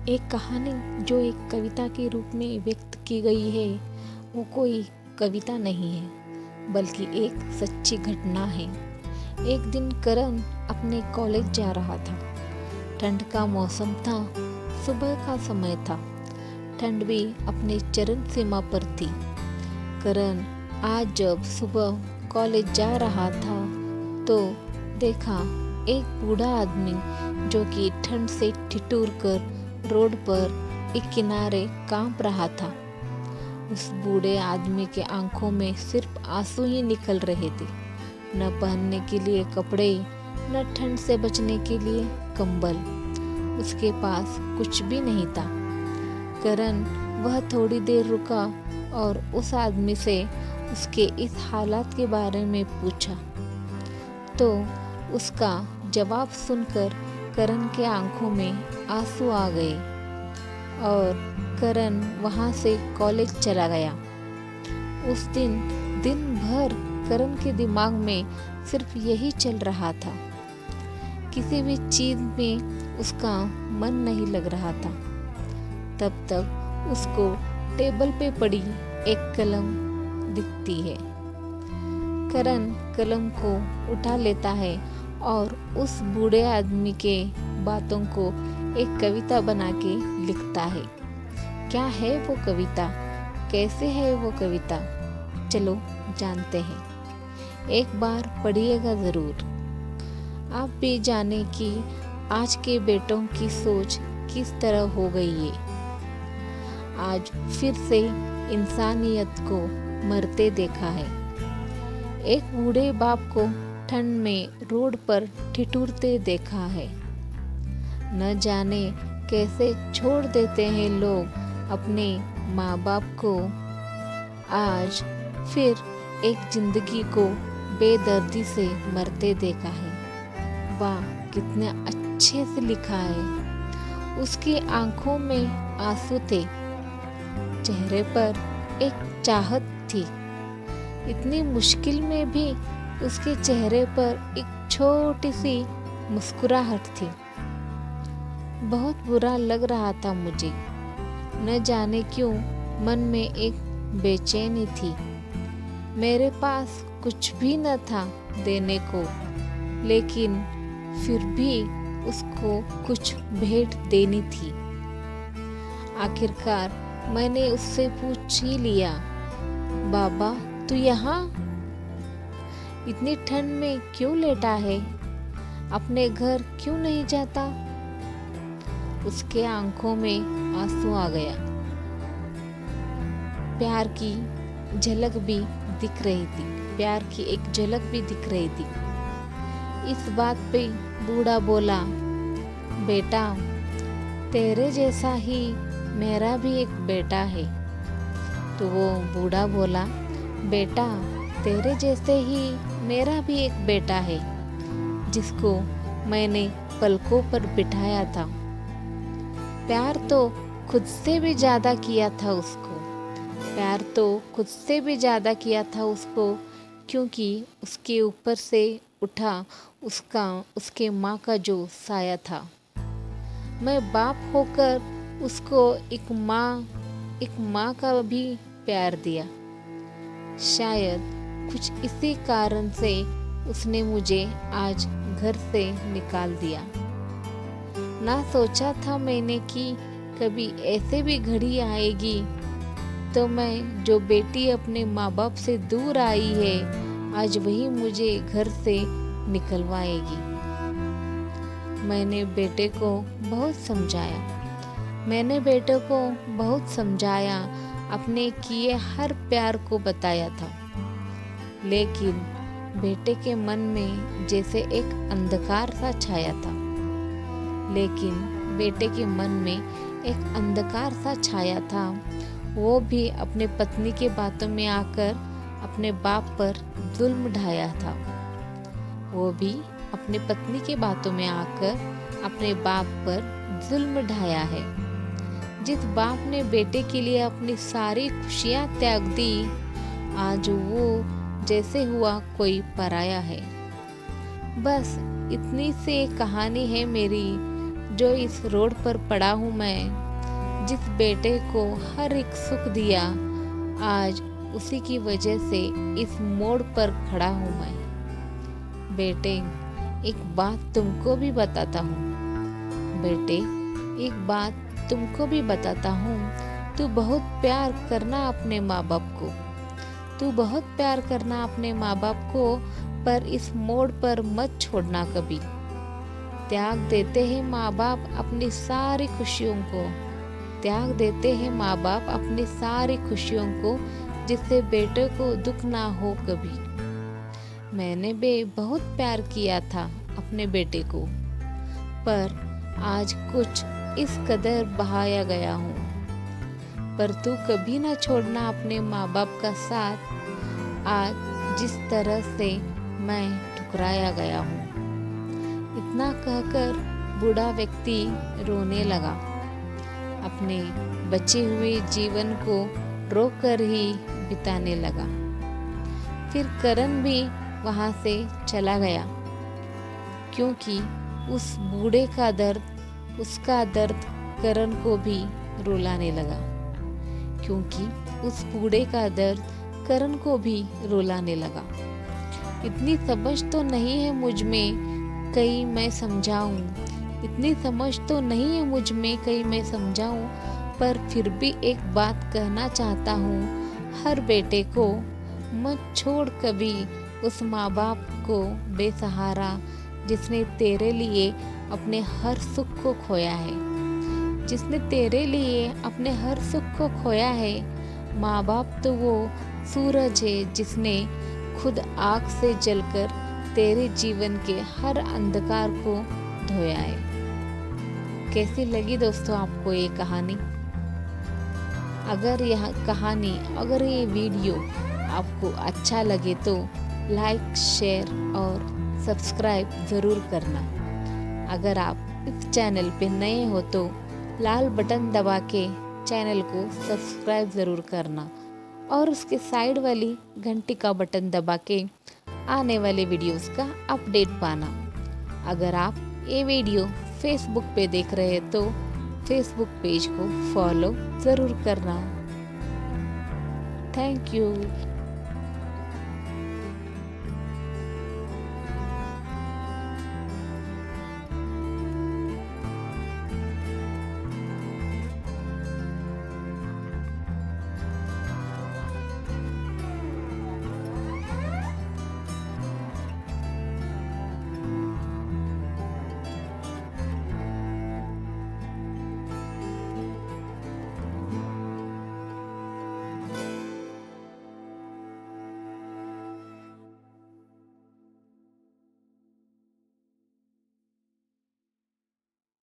एक कहानी जो एक कविता के रूप में व्यक्त की गई है वो कोई कविता नहीं है बल्कि एक सच्ची घटना है। एक दिन करण अपने कॉलेज जा रहा था। ठंड का मौसम था, सुबह का समय था। ठंड भी अपने चरम सीमा पर थी। करण आज जब सुबह कॉलेज जा रहा था तो देखा एक बूढ़ा आदमी जो कि ठंड से ठिठुर कर रोड पर एक किनारे कांप रहा था। उस बूढ़े आदमी के आंखों में सिर्फ आंसू ही निकल रहे थे। न पहनने के लिए कपड़े, न ठंड से बचने के लिए कंबल। उसके पास कुछ भी नहीं था। करण वह थोड़ी देर रुका और उस आदमी से उसके इस हालात के बारे में पूछा। तो उसका जवाब सुनकर करण के आंखों में आंसू आ गए और करण वहां से कॉलेज चला गया। उस दिन भर करण के दिमाग में सिर्फ यही चल रहा था। किसी भी चीज में उसका मन नहीं लग रहा था। तब तक उसको टेबल पे पड़ी एक कलम दिखती है। करण कलम को उठा लेता है और उस बूढ़े आदमी के बातों को एक कविता बना के लिखता है। क्या है वो कविता, कैसे है वो कविता, चलो जानते हैं। एक बार पढ़िएगा ज़रूर। आप भी जाने कि आज के बेटों की सोच किस तरह हो गई है। आज फिर से इंसानियत को मरते देखा है। एक बूढ़े बाप को ठंड में रोड पर ठिठुरते देखा है। न जाने कैसे छोड़ देते हैं लोग अपने माँ बाप को। आज फिर एक जिंदगी को बेदर्दी से मरते देखा है। वाह, कितने अच्छे से लिखा है। उसकी आंखों में आंसू थे, चेहरे पर एक चाहत थी। इतनी मुश्किल में भी उसके चेहरे पर एक छोटी सी मुस्कुराहट थी। बहुत बुरा लग रहा था मुझे। न जाने क्यों मन में एक बेचैनी थी। मेरे पास कुछ भी न था देने को, लेकिन फिर भी उसको कुछ भेंट देनी थी। आखिरकार मैंने उससे पूछ ही लिया, बाबा तू यहाँ इतनी ठंड में क्यों लेटा है, अपने घर क्यों नहीं जाता? उसके आंखों में आंसू आ गया। प्यार की झलक भी दिख रही थी, प्यार की एक झलक भी दिख रही थी। इस बात पे बूढ़ा बोला, बेटा तेरे जैसा ही मेरा भी एक बेटा है। तो वो बूढ़ा बोला, बेटा तेरे जैसे ही मेरा भी एक बेटा है, जिसको मैंने पलकों पर बिठाया था। प्यार तो खुद से भी ज्यादा किया था उसको, प्यार तो खुद से भी ज्यादा किया था उसको, क्योंकि उसके ऊपर से उठा उसके माँ का जो साया था। मैं बाप होकर उसको एक माँ का भी प्यार दिया। शायद कुछ इसी कारण से उसने मुझे आज घर से निकाल दिया। ना सोचा था मैंने कि कभी ऐसे भी घड़ी आएगी तो मैं जो बेटी अपने माँ बाप से दूर आई है, आज वही मुझे घर से निकलवाएगी। मैंने बेटे को बहुत समझाया, अपने किए हर प्यार को बताया था। लेकिन बेटे के मन में जैसे एक अंधकार सा छाया था। वो भी अपने पत्नी के बातों में आकर अपने बाप पर जुल्म ढाया था। है। जिस बाप ने बेटे के लिए अपनी सारी खुशियां त्याग दी, आज वो जैसे हुआ कोई पराया है। बस इतनी सी कहानी है मेरी, जो इस रोड पर पड़ा हूँ मैं, जिस बेटे को हर एक सुख दिया, आज उसी की वजह से इस मोड़ पर खड़ा हूँ मैं। बेटे, एक बात तुमको भी बताता हूँ। बेटे, एक बात तुमको भी बताता हूँ। तू बहुत प्यार करना अपने माँ बाप को। तू बहुत प्यार करना अपने माँ बाप को, पर इस मोड़ पर मत छोड़ना कभी। त्याग देते हैं माँ बाप अपनी सारी खुशियों को। त्याग देते हैं माँ बाप अपनी सारी खुशियों को, जिससे बेटे को दुख ना हो कभी। मैंने भी बहुत प्यार किया था अपने बेटे को, पर आज कुछ इस कदर बहाया गया हूँ। पर तू कभी ना छोड़ना अपने माँ बाप का साथ। आज जिस तरह से मैं ठुकराया गया हूँ। इतना कहकर बूढ़ा व्यक्ति रोने लगा। अपने बचे हुए जीवन को रोकर ही बिताने लगा। फिर करण भी वहाँ से चला गया, क्योंकि उस बूढ़े का दर्द, उसका दर्द करण को भी रुलाने लगा। क्योंकि उस बूढ़े का दर्द करण को भी रुलाने लगा। इतनी समझ तो नहीं है मुझ में, कहीं मैं समझाऊं। इतनी समझ तो नहीं है मुझ में, कहीं मैं समझाऊं। पर फिर भी एक बात कहना चाहता हूँ, हर बेटे को मत छोड़ कभी उस माँ बाप को बेसहारा, जिसने तेरे लिए अपने हर सुख को खोया है। जिसने तेरे लिए अपने हर सुख को खोया है। माँ बाप तो वो सूरज है, जिसने खुद आग से जलकर तेरे जीवन के हर अंधकार को धोया है। कैसी लगी दोस्तों आपको ये कहानी? अगर अगर ये वीडियो आपको अच्छा लगे तो लाइक, शेयर और सब्सक्राइब ज़रूर करना। अगर आप इस चैनल पे नए हो तो लाल बटन दबा के चैनल को सब्सक्राइब ज़रूर करना और उसके साइड वाली घंटी का बटन दबा के आने वाले वीडियोस का अपडेट पाना। अगर आप ये वीडियो फेसबुक पे देख रहे हैं तो फेसबुक पेज को फॉलो ज़रूर करना। Thank you.